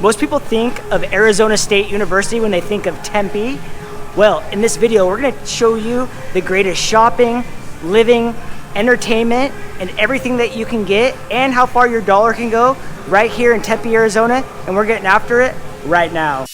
Most people think of Arizona State University when they think of Tempe. Well, in this video, we're gonna show you the greatest shopping, living, entertainment, and everything that you can get, and how far your dollar can go right here in Tempe, Arizona, and we're getting after it right now.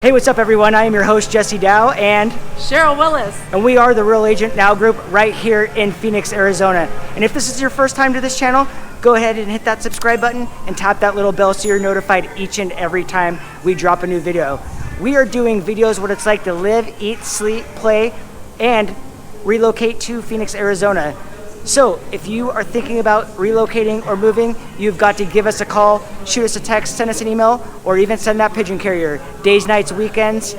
Hey, what's up everyone? I am your host, Jesse Dow, and Sheryl Willis. And we are the Real Agent Now group right here in Phoenix, Arizona. And if this is your first time to this channel, go ahead and hit that subscribe button and tap that little bell so you're notified each and every time we drop a new video. We are doing videos what it's like to live, eat, sleep, play, and relocate to Phoenix, Arizona. So if you are thinking about relocating or moving, you've got to give us a call, shoot us a text, send us an email, or even send that pigeon carrier. Days, nights, weekends,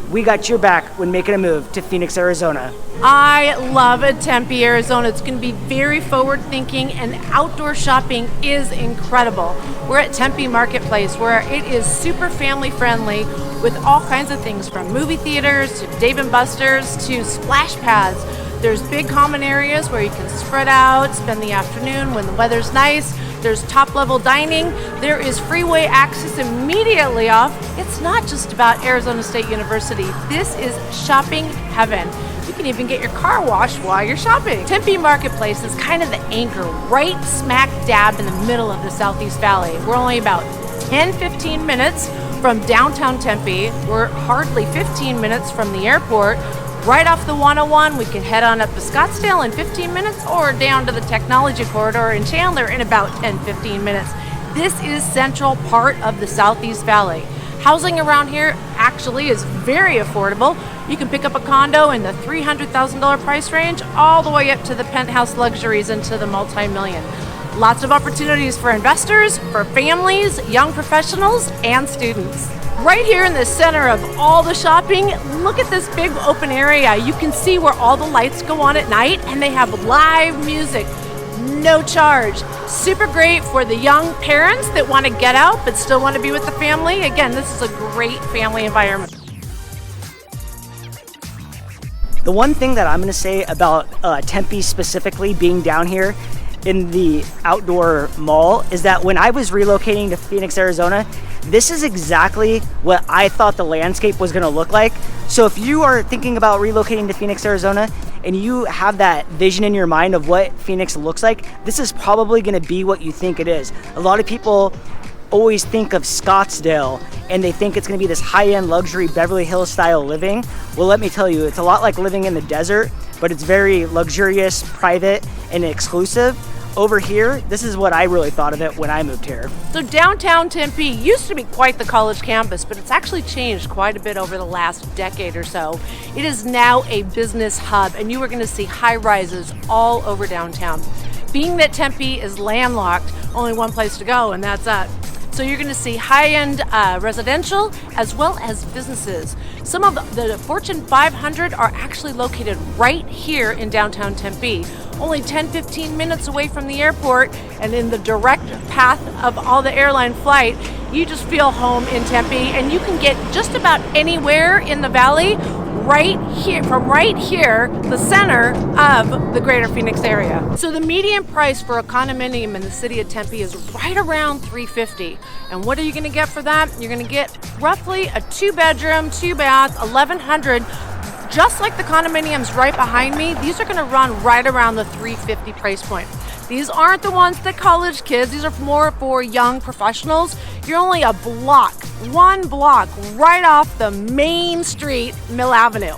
we got your back when making a move to Phoenix, Arizona. I love Tempe, Arizona. It's going to be very forward thinking, and outdoor shopping is incredible. We're at Tempe Marketplace, where it is super family friendly with all kinds of things, from movie theaters to Dave & Buster's to splash pads. There's big common areas where you can spread out, spend the afternoon when the weather's nice. There's top-level dining. There is freeway access immediately off. It's not just about Arizona State University. This is shopping heaven. You can even get your car washed while you're shopping. Tempe Marketplace is kind of the anchor right smack dab in the middle of the Southeast Valley. We're only about 10-15 minutes from downtown Tempe. We're hardly 15 minutes from the airport. Right off the 101, we can head on up to Scottsdale in 15 minutes or down to the Technology Corridor in Chandler in about 10-15 minutes. This is central part of the Southeast Valley. Housing around here actually is very affordable. You can pick up a condo in the $300,000 price range all the way up to the penthouse luxuries into the multi-million. Lots of opportunities for investors, for families, young professionals, and students. Right here in the center of all the shopping, look at this big open area. You can see where all the lights go on at night, and they have live music, no charge. Super great for the young parents that want to get out but still want to be with the family. Again, this is a great family environment. The one thing that I'm going to say about Tempe specifically being down here in the outdoor mall is that when I was relocating to Phoenix, Arizona, this is exactly what I thought the landscape was gonna look like. So if you are thinking about relocating to Phoenix, Arizona, and you have that vision in your mind of what Phoenix looks like, this is probably gonna be what you think it is. A lot of people always think of Scottsdale and they think it's gonna be this high-end luxury Beverly Hills style living. Well, let me tell you, it's a lot like living in the desert, but it's very luxurious, private, and exclusive. Over here, this is what I really thought of it when I moved here. So downtown Tempe used to be quite the college campus, but it's actually changed quite a bit over the last decade or so. It is now a business hub, and you are going to see high rises all over downtown. Being that Tempe is landlocked, only one place to go, and that's up. So you're going to see high-end residential as well as businesses. Some of the Fortune 500 are actually located right here in downtown Tempe, only 10-15 minutes away from the airport, and in the direct path of all the airline flight. You just feel home in Tempe, and you can get just about anywhere in the valley right here, from right here, the center of the greater Phoenix area. So the median price for a condominium in the city of Tempe is right around $350. And what are you gonna get for that? You're gonna get roughly a 2-bedroom, 2-bath, $1,100. Just like the condominiums right behind me, these are gonna run right around the $350 price point. These aren't the ones that college kids, these are more for young professionals. You're only a block, one block right off the main street, Mill Avenue.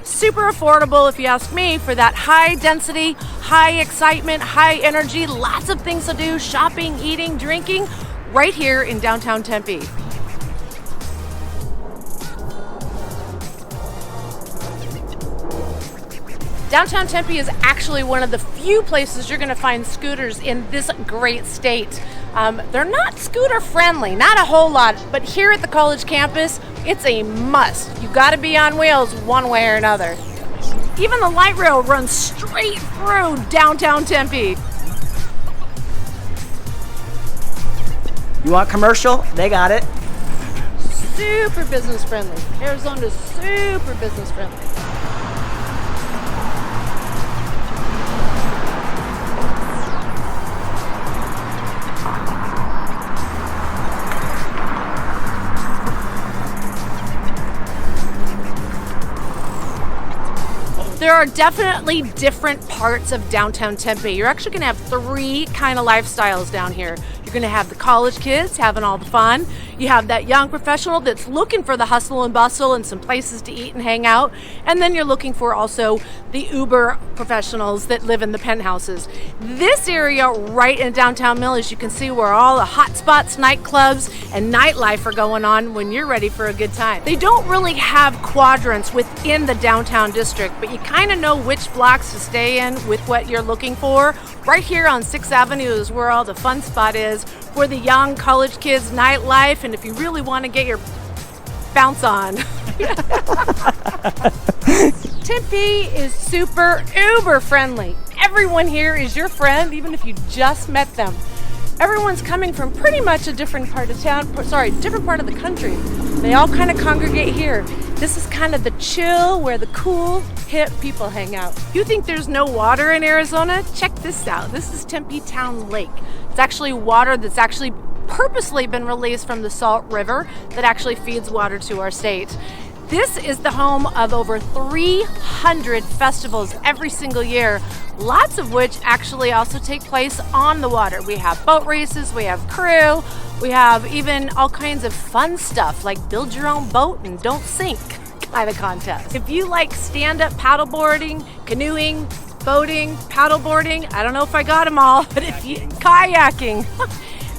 Super affordable if you ask me, for that high density, high excitement, high energy, lots of things to do, shopping, eating, drinking, right here in downtown Tempe. Downtown Tempe is actually one of the few places you're going to find scooters in this great state. They're not scooter friendly, not a whole lot, but here at the college campus, it's a must. You got to be on wheels one way or another. Even the light rail runs straight through downtown Tempe. You want commercial? They got it. Super business friendly. Arizona's super business friendly. are definitely different parts of downtown Tempe. You're actually going to have three kind of lifestyles down here. You're going to have the college kids having all the fun. You have that young professional that's looking for the hustle and bustle and some places to eat and hang out. And then you're looking for also the Uber professionals that live in the penthouses. This area right in downtown Mill, as you can see, where all the hot spots, nightclubs, and nightlife are going on when you're ready for a good time. They don't really have quadrants within the downtown district, but you kind of know which blocks to stay in with what you're looking for. Right here on 6th Avenue is where all the fun spot is for the young college kids nightlife, and if you really want to get your bounce on. Tempe is super uber friendly. Everyone here is your friend, even if you just met them. Everyone's coming from pretty much a different part of different part of the country. They all kind of congregate here. This is kind of the chill where the cool, hip people hang out. You think there's no water in Arizona? Check this out. This is Tempe Town Lake. It's actually water that's actually purposely been released from the Salt River that actually feeds water to our state. This is the home of over 300 festivals every single year, lots of which actually also take place on the water. We have boat races, we have crew, we have even all kinds of fun stuff like build your own boat and don't sink kind of contest. If you like stand-up paddleboarding, canoeing, boating, paddleboarding, I don't know if I got them all, but if you kayaking,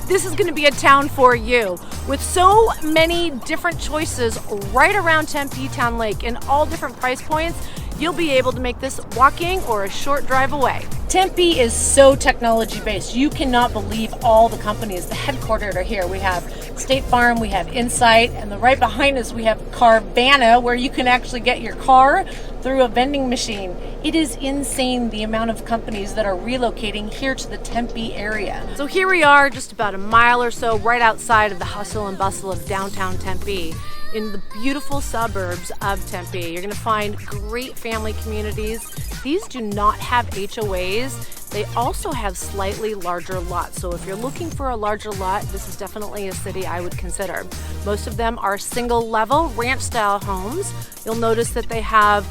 this is going to be a town for you. With so many different choices right around Tempe Town Lake in all different price points, you'll be able to make this walking or a short drive away. Tempe is so technology based. You cannot believe all the companies. The headquartered are here. We have State Farm, we have Insight, and right behind us we have Carvana, where you can actually get your car through a vending machine. It is insane the amount of companies that are relocating here to the Tempe area. So here we are, just about a mile or so right outside of the hustle and bustle of downtown Tempe, in the beautiful suburbs of Tempe. You're going to find great family communities. These do not have HOAs. They also have slightly larger lots. So if you're looking for a larger lot, this is definitely a city I would consider. Most of them are single level ranch style homes. You'll notice that they have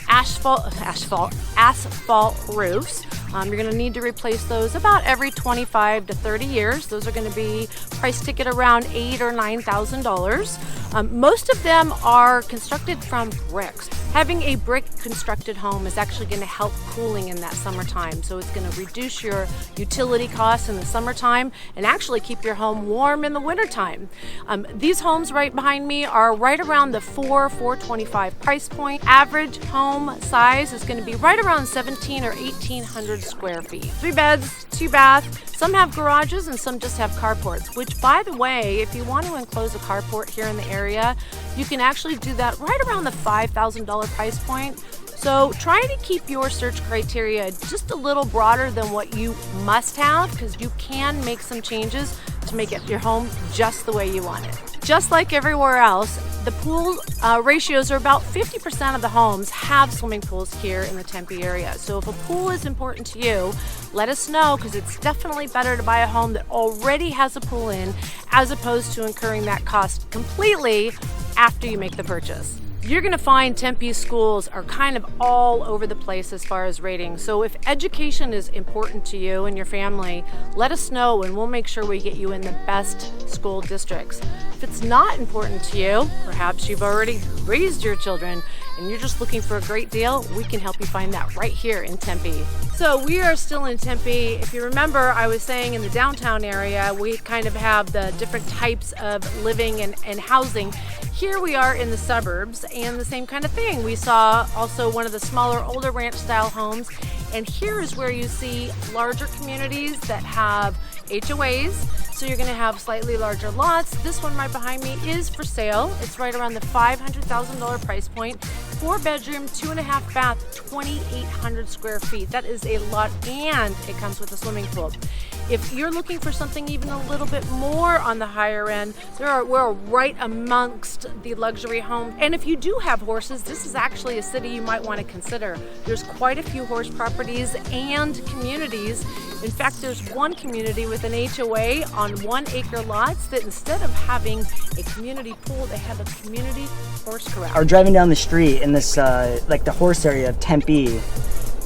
asphalt roofs. You're going to need to replace those about every 25 to 30 years. Those are going to be price ticket around $8,000 or $9,000. Most of them are constructed from bricks. Having a brick constructed home is actually going to help cooling in that summertime. So it's going to reduce your utility costs in the summertime and actually keep your home warm in the wintertime. These homes right behind me are right around the $425 price point. Average home size is going to be right around 1,700 or 1,800 square feet. 3 beds, 2 baths. Some have garages and some just have carports, which, by the way, if you want to enclose a carport here in the area, you can actually do that right around the $5,000 price point. So try to keep your search criteria just a little broader than what you must have, because you can make some changes to make your home just the way you want it. Just like everywhere else, the pool ratios are about 50% of the homes have swimming pools here in the Tempe area. So if a pool is important to you, let us know, because it's definitely better to buy a home that already has a pool in, as opposed to incurring that cost completely after you make the purchase. You're going to find Tempe schools are kind of all over the place as far as ratings. So if education is important to you and your family, let us know and we'll make sure we get you in the best school districts. If it's not important to you, perhaps you've already raised your children and you're just looking for a great deal, we can help you find that right here in Tempe. So we are still in Tempe. If you remember, I was saying in the downtown area, we kind of have the different types of living and housing. Here we are in the suburbs, and the same kind of thing. We saw also one of the smaller, older ranch style homes, and here is where you see larger communities that have HOAs. So you're going to have slightly larger lots. This one right behind me is for sale. It's right around the $500,000 price point. 4-bedroom, 2.5 bath, 2,800 square feet. That is a lot, and it comes with a swimming pool. If you're looking for something even a little bit more on the higher end, we're right amongst the luxury homes. And if you do have horses, this is actually a city you might want to consider. There's quite a few horse properties and communities In fact, there's one community with an HOA on 1 acre lots that instead of having a community pool, they have a community horse corral. Are driving down the street in this like the horse area of Tempe,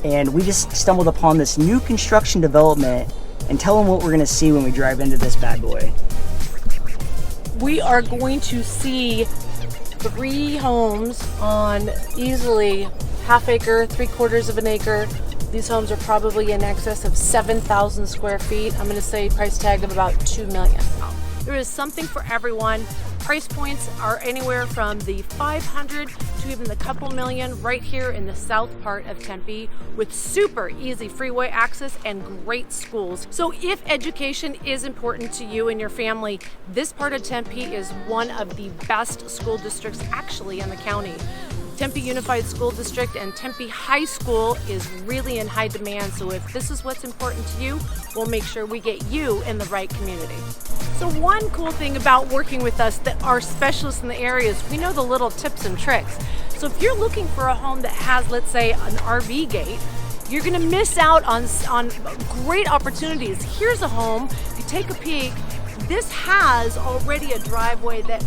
and we just stumbled upon this new construction development. And tell them what we're gonna see when we drive into this bad boy. We are going to see 3 homes on easily half acre, 3/4 of an acre. These homes are probably in excess of 7,000 square feet. I'm going to say price tag of about $2 million. There is something for everyone. Price points are anywhere from the 500 to even the couple million right here in the south part of Tempe with super easy freeway access and great schools. So if education is important to you and your family, this part of Tempe is one of the best school districts actually in the county. Tempe Unified School District and Tempe High School is really in high demand, so if this is what's important to you, we'll make sure we get you in the right community. So one cool thing about working with us that are specialists in the area is we know the little tips and tricks. So if you're looking for a home that has, let's say, an RV gate, you're gonna miss out on great opportunities. Here's a home, if you take a peek, this has already a driveway that's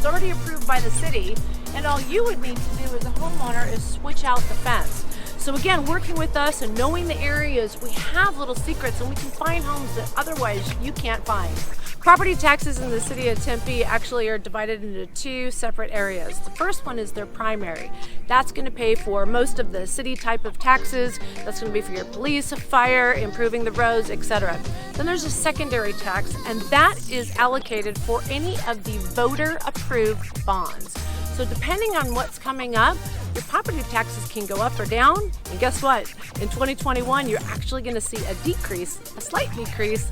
already approved by the city, and all you would need to do as a homeowner is switch out the fence. So again, working with us and knowing the areas, we have little secrets and we can find homes that otherwise you can't find. Property taxes in the city of Tempe actually are divided into 2 separate areas. The first one is their primary. That's going to pay for most of the city type of taxes. That's going to be for your police, fire, improving the roads, etc. Then there's a secondary tax, and that is allocated for any of the voter approved bonds. So depending on what's coming up, your property taxes can go up or down. And guess what? In 2021, you're actually going to see a decrease, a slight decrease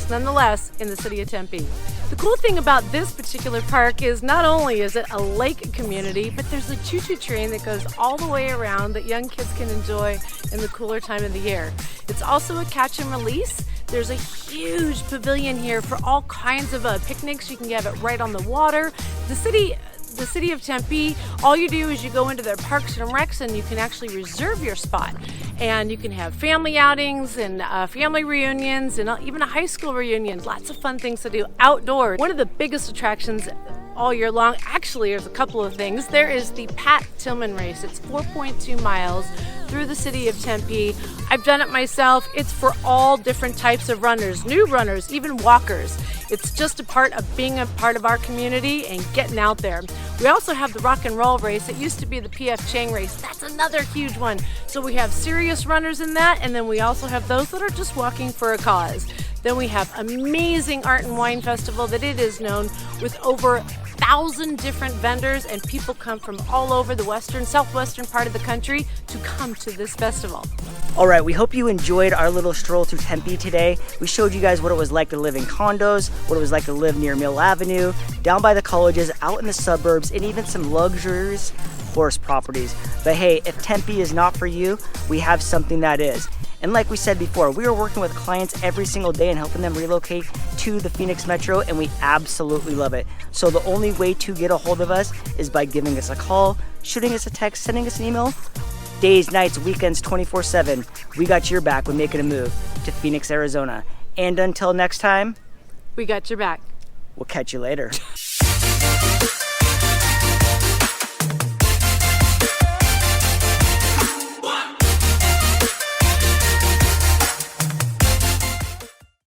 nonetheless in the city of Tempe. The cool thing about this particular park is not only is it a lake community, but there's a choo-choo train that goes all the way around that young kids can enjoy in the cooler time of the year. It's also a catch and release. There's a huge pavilion here for all kinds of picnics. You can have it right on the water. The city of Tempe, all you do is you go into their parks and recs and you can actually reserve your spot. And you can have family outings and family reunions and even a high school reunion. Lots of fun things to do outdoors. One of the biggest attractions all year long, actually there's a couple of things. There is the Tillman Race. It's 4.2 miles through the city of Tempe. I've done it myself. It's for all different types of runners, new runners, even walkers. It's just a part of being a part of our community and getting out there. We also have the rock and roll race. It used to be the PF Chang race. That's another huge one. So we have serious runners in that, and then we also have those that are just walking for a cause. Then we have amazing art and wine festival that it is known with over 1,000 different vendors, and people come from all over the southwestern part of the country to come to this festival. All right, we hope you enjoyed our little stroll through Tempe today. We showed you guys what it was like to live in condos, what it was like to live near Mill Avenue, down by the colleges, out in the suburbs, and even some luxurious horse properties. But hey, if Tempe is not for you, we have something that is. And like we said before, we are working with clients every single day and helping them relocate to the Phoenix Metro, and we absolutely love it. So the only way to get a hold of us is by giving us a call, shooting us a text, sending us an email. Days, nights, weekends, 24/7. We got your back when making a move to Phoenix, Arizona. And until next time, we got your back. We'll catch you later.